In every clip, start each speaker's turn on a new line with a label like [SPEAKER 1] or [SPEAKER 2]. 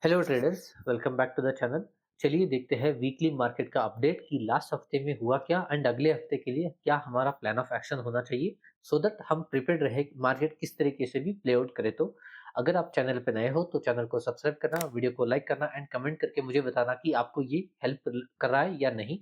[SPEAKER 1] Hello traders, welcome back to the channel. चलिए देखते हैं वीकली मार्केट का अपडेट कि लास्ट हफ्ते में हुआ क्या एंड अगले हफ्ते के लिए क्या हमारा प्लान ऑफ एक्शन होना चाहिए सो दैट हम प्रिपेयर्ड रहे मार्केट किस तरीके से भी प्ले आउट करे। तो अगर आप चैनल पे नए हो तो चैनल को सब्सक्राइब करना, वीडियो को लाइक करना एंड कमेंट करके मुझे बताना कि आपको ये हेल्प कर रहा है या नहीं।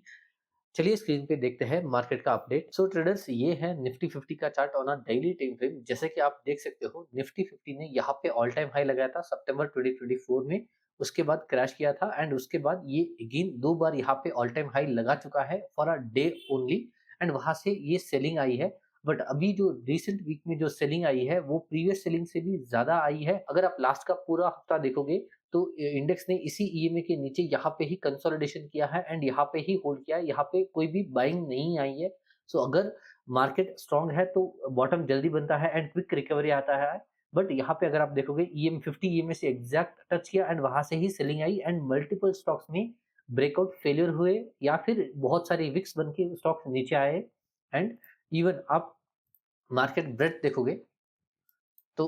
[SPEAKER 1] चलिए स्क्रीन पे देखते हैं मार्केट का अपडेट। सो ट्रेडर्स, ये है निफ्टी 50 का chart on a daily time frame. जैसे कि आप देख सकते हो, निफ्टी 50 ने यहाँ पे ऑल टाइम हाई लगाया था सितंबर 2024 में। उसके बाद क्रैश किया था एंड उसके बाद ये अगेन दो बार यहाँ पे ऑल टाइम हाई लगा चुका है for a day only. And वहां से ये सेलिंग आई है। बट अभी जो रिसेंट वीक में जो सेलिंग आई है वो प्रीवियस सेलिंग से भी ज्यादा आई है। अगर आप लास्ट का पूरा हफ्ता देखोगे तो इंडेक्स ने इसी ईएमए के नीचे यहाँ पे ही कंसोलिडेशन किया है एंड यहाँ पे ही होल्ड किया है। यहाँ पे कोई भी बाइंग नहीं आई है। सो अगर मार्केट स्ट्रांग है तो बॉटम जल्दी बनता है एंड क्विक रिकवरी आता है। बट यहाँ पे अगर आप देखोगे, ईएम 50 ईएमए से एग्जैक्ट टच किया एंड वहां से ही सेलिंग आई एंड मल्टीपल स्टॉक्स में ब्रेकआउट फेलियर हुए या फिर बहुत सारे विक्स बन के स्टॉक्स नीचे आए। एंड इवन आप मार्केट ब्रेड देखोगे तो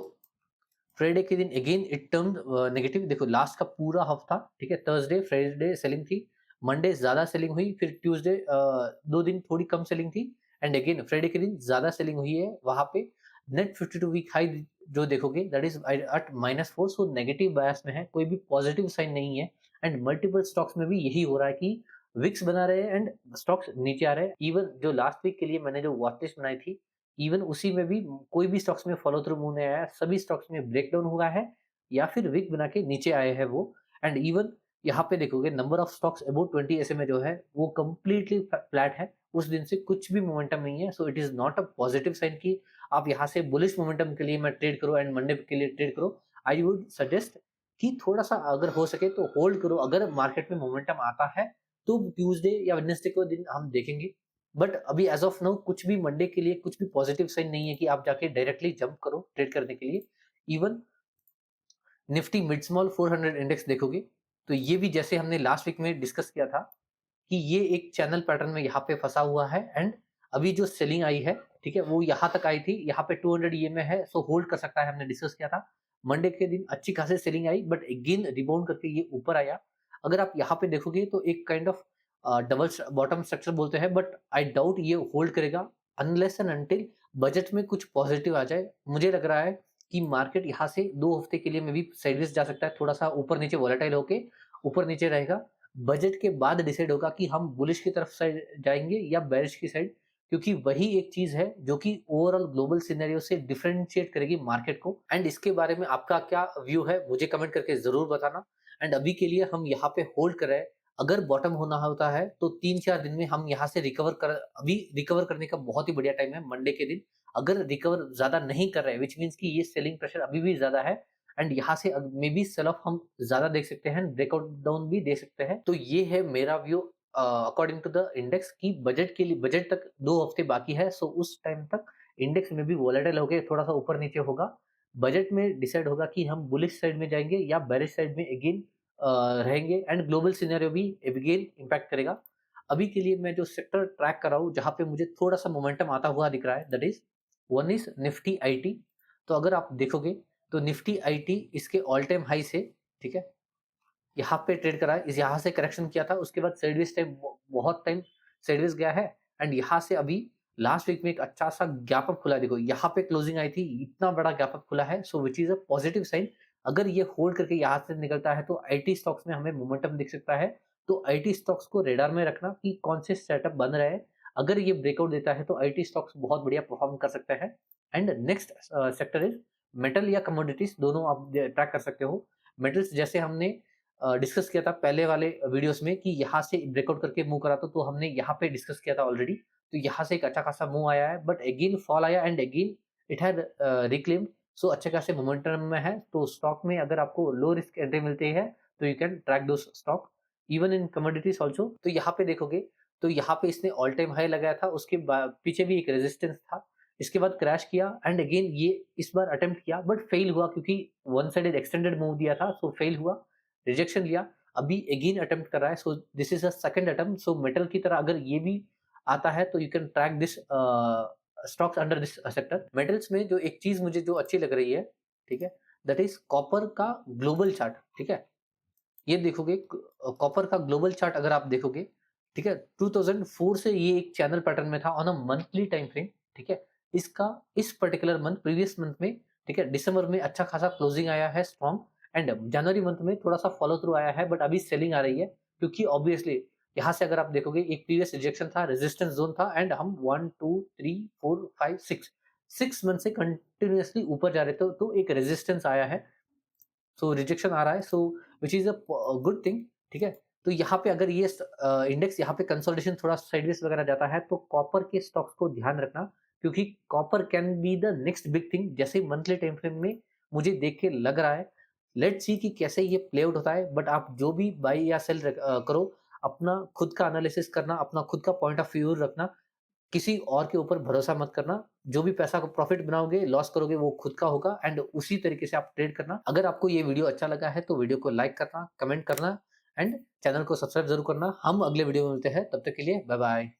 [SPEAKER 1] फ्राइडे के दिन अगेन इट टर्न नेगेटिव। देखो लास्ट का पूरा हफ्ता, ठीक है, थर्सडे फ्राइडे सेलिंग थी, मंडे ज्यादा सेलिंग हुई, फिर ट्यूसडे 2 दिन थोड़ी कम सेलिंग थी एंड अगेन फ्राइडे के दिन ज्यादा सेलिंग हुई है। वहां पे नेट 52 वीक हाई जो देखोगे that is at -4। So negative bias में है, कोई भी पॉजिटिव साइन नहीं है। एंड मल्टीपल स्टॉक्स में भी यही हो रहा है कि विक्स बना रहे हैं एंड स्टॉक्स नीचे आ रहे हैं। इवन जो लास्ट वीक के लिए मैंने जो वॉच लिस्ट बनाई थी, इवन उसी में भी कोई भी स्टॉक्स में फॉलो थ्रू मूव नहीं आया, सभी स्टॉक्स में ब्रेकडाउन हुआ है या फिर विक बना के नीचे आए हैं वो। एंड इवन यहाँ पे देखोगे नंबर ऑफ स्टॉक्स अबाउट 20 ऐसे में जो है वो कंप्लीटली फ्लैट है। उस दिन से कुछ भी मोमेंटम नहीं है। So it is not a positive sign कि आप यहाँ से बुलिश मोमेंटम के लिए मैं ट्रेड करो एंड मंडे के लिए ट्रेड करो। आई वुड सजेस्ट कि थोड़ा सा अगर हो सके तो होल्ड करो। अगर मार्केट में मोमेंटम आता है तो ट्यूसडे या वेडनेसडे को दिन हम देखेंगे। बट अभी एज ऑफ नाउ कुछ भी मंडे के लिए कुछ भी पॉजिटिव साइन नहीं है कि आप जाके डायरेक्टली जंप करो ट्रेड करने के लिए। Even Nifty mid small 400 index देखोगे तो ये भी जैसे हमने लास्ट वीक में डिस्कस किया था कि ये एक चैनल पैटर्न में यहाँ पे फंसा हुआ है। एंड अभी जो सेलिंग आई है, ठीक है, वो यहाँ तक आई थी, यहाँ पे 200 ईएमए है, सो होल्ड कर सकता है, हमने डिस्कस किया था। मंडे के दिन अच्छी खासी selling I but again rebound करके ये ऊपर आया। अगर आप यहाँ पे देखोगे तो एक kind of double bottom structure बोलते हैं, बट आई डाउट ये होल्ड करेगा अनलेस एंड अनटिल बजट में कुछ पॉजिटिव आ जाए। मुझे लग रहा है कि मार्केट यहाँ से 2 हफ्ते के लिए में भी साइडवेज जा सकता है, थोड़ा सा ऊपर नीचे वॉलेटाइल होके ऊपर नीचे रहेगा। बजट के बाद डिसाइड होगा कि हम बुलिश की तरफ साइड जाएंगे या बेरिश की साइड, क्योंकि वही एक चीज है जो कि ओवरऑल ग्लोबल सिनेरियो से डिफरेंशिएट करेगी मार्केट को। एंड इसके बारे में आपका क्या व्यू है मुझे कमेंट करके जरूर बताना। एंड अभी के लिए हम यहाँ पे होल्ड कर रहे हैं। अगर बॉटम होना होता है तो 3-4 दिन में हम यहाँ से रिकवर कर, अभी रिकवर करने का बहुत ही बढ़िया टाइम है मंडे के दिन। अगर रिकवर ज्यादा नहीं कर रहे हैं विच मीन्स कि ये सेलिंग प्रेशर अभी भी ज्यादा है एंड यहाँ से मे बी सेल ऑफ हम ज्यादा देख सकते हैं, ब्रेकआउट डाउन भी दे सकते हैं। तो ये है मेरा view according to the index की बजट के लिए। बजट तक 2 हफ्ते बाकी है, सो उस टाइम तक इंडेक्स में भी वॉलेटाइल होके थोड़ा सा ऊपर नीचे होगा। बजट में डिसाइड होगा कि हम बुलिश साइड में जाएंगे या बेरिश साइड में अगेन रहेंगे। एंड ग्लोबल सिनेरियो भी अगेन इम्पैक्ट करेगा। अभी के लिए मैं जो सेक्टर ट्रैक कर रहा हूँ जहां पे मुझे थोड़ा सा मोमेंटम आता हुआ दिख रहा है, that is one is Nifty IT. तो अगर आप देखोगे तो निफ्टी आईटी इसके ऑल टाइम हाई से, ठीक है, यहाँ पे ट्रेड करा है, इस यहाँ से करेक्शन किया था, उसके बाद साइडवेज टाइम बहुत टाइम साइडवेज गया है। एंड यहाँ से अभी लास्ट वीक में एक अच्छा सा गैप अप खुला है। देखो यहाँ पे क्लोजिंग आई थी, इतना बड़ा गैप अप खुला है, so which is a positive sign. अगर ये होल्ड करके यहाँ से निकलता है तो आईटी स्टॉक्स में हमें मोमेंटम दिख सकता है। तो आईटी स्टॉक्स को रेडार में रखना कि कौन से सेटअप बन रहे हैं। अगर ये ब्रेकआउट देता है तो आईटी स्टॉक्स बहुत बढ़िया परफॉर्म कर सकते हैं। And next sector is metal या कमोडिटीज, दोनों आप ट्रैक कर सकते हो। मेटल्स जैसे हमने डिस्कस किया था पहले वाले वीडियोस में कि यहाँ से ब्रेकआउट करके मूव करा था, तो हमने यहाँ पे डिस्कस किया था ऑलरेडी। तो यहाँ से एक अच्छा खासा मूव आया है बट अगेन फॉल आया and again it had reclaimed. सो अच्छे खासे मोमेंटम में है। तो स्टॉक में अगर आपको लो रिस्क एंट्री मिलती है तो यू कैन ट्रैक दो stock even in commodities also. तो यहाँ पे देखोगे तो यहाँ पे इसने ऑल टाइम हाई लगाया था, उसके पीछे भी एक रेजिस्टेंस था, इसके बाद क्रैश किया एंड अगेन ये इस बार अटेम्प्ट किया बट फेल हुआ क्योंकि वन साइडेड एक्सटेंडेड मूव दिया था, सो फेल हुआ, रिजेक्शन लिया। अभी अगेन अटेम्प्ट कर रहा है, so this is a second attempt. So metal की तरह अगर ये भी आता है तो you can track this stocks under this sector. Metals में जो एक चीज मुझे जो अच्छी लग रही है, ठीक है, दैट इज कॉपर का ग्लोबल चार्ट, ठीक है। ये देखोगे कॉपर का ग्लोबल चार्ट अगर आप देखोगे, ठीक है? 2004 से ये एक चैनल पैटर्न में था on a monthly time frame, ठीक है? इसका इस पर्टिकुलर मंथ प्रीवियस मंथ में, ठीक है, दिसंबर में अच्छा खासा क्लोजिंग आया है स्ट्रॉन्ग एंड जनवरी मंथ में थोड़ा-सा फॉलो थ्रू आया है बट अभी सेलिंग आ रही है क्योंकि ऑब्वियसली यहाँ से अगर आप देखोगे एक प्रीवियस रिजेक्शन था, रेजिस्टेंस ज़ोन था एंड हम 1, 2, 3, 4, 5, 6 मंथ से कंटीन्यूअसली ऊपर जा रहे थे तो एक रेजिस्टेंस आया है। सो रिजेक्शन आ रहा है so which is a good thing, ठीक है? तो यहाँ पे अगर ये इंडेक्स यहाँ पे कंसोलिडेशन थोड़ा साइडवेज़ वगैरह जाता है तो कॉपर के स्टॉक्स को ध्यान रखना क्योंकि copper can be the next big thing जैसे मंथली टाइम फ्रेम में मुझे देख के लग रहा है। लेट्स सी कि कैसे ये प्ले आउट होता है बट आप जो भी बाय या सेल करो, अपना खुद का एनालिसिस करना, अपना खुद का पॉइंट ऑफ व्यू रखना, किसी और के ऊपर भरोसा मत करना। जो भी पैसा को प्रॉफ़िट बनाओगे, लॉस करोगे वो खुद का होगा एंड उसी तरीके से आप ट्रेड करना। अगर आपको ये वीडियो अच्छा लगा है तो वीडियो को लाइक करना, कमेंट करना एंड चैनल को सब्सक्राइब ज़रूर करना। हम अगले वीडियो में मिलते हैं, तब तक के लिए बाय बाय।